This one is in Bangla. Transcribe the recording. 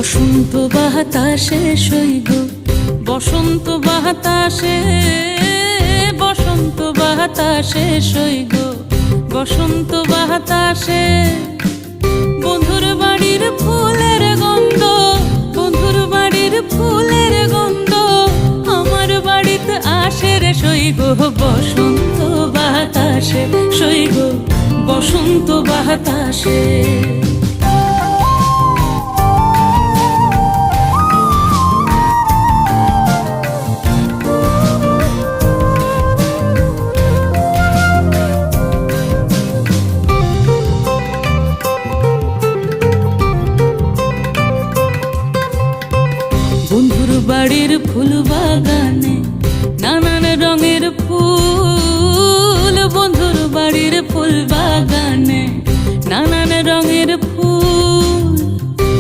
বসন্ত বাতাসে সইব, বসন্ত বাতাসে, বসন্ত বাতাসে সইব, বসন্ত বাতাসে। বন্ধুর বাড়ির ফুলের গন্ধ, বন্ধুর বাড়ির ফুলের গন্ধ আমার বাড়িতে আসে রে সইব, বসন্ত বাতাসে সইব, বসন্ত বাতাসে। বন্ধুর বাড়ির ফুল বাগানে নানান রঙের